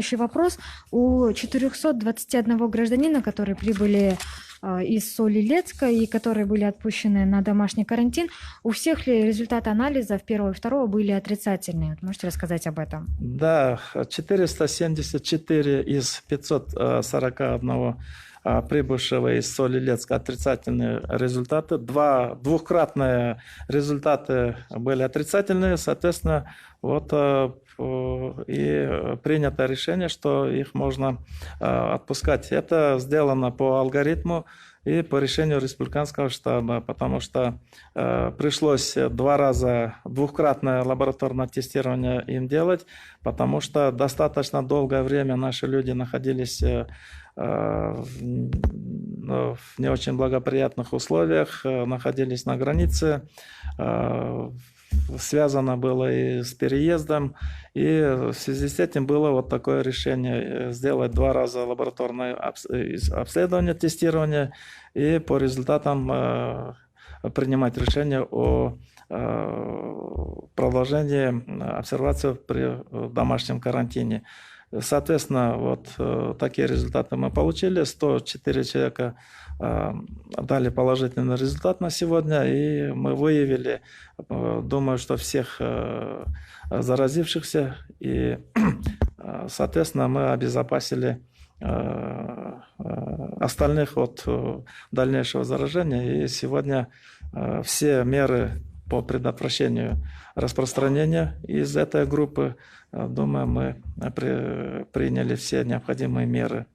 уточняющий вопрос. У 421 гражданина, которые прибыли из Соль-Илецка и которые были отпущены на домашний карантин, у всех ли результаты анализов первого и второго были отрицательные? Вот можете рассказать об этом? Да, 474 из 541 прибывшего из Соль-Илецка отрицательные результаты. Двукратные результаты были отрицательные, соответственно, вот и принято решение, что их можно отпускать. Это сделано по алгоритму и по решению республиканского штаба, потому что пришлось двукратное лабораторное тестирование им делать, потому что достаточно долгое время наши люди находились в не очень благоприятных условиях, находились на границе, связано было и с переездом, и в связи с этим было вот такое решение сделать 2 раза лабораторное обследование, тестирование, и по результатам принимать решение о продолжении обсервации при домашнем карантине. Соответственно, вот такие результаты мы получили. 104 человека дали положительный результат на сегодня, и мы выявили, думаю, что всех заразившихся, и, соответственно, мы обезопасили остальных от дальнейшего заражения. И сегодня все меры по предотвращению распространения из этой группы, думаю, мы приняли все необходимые меры.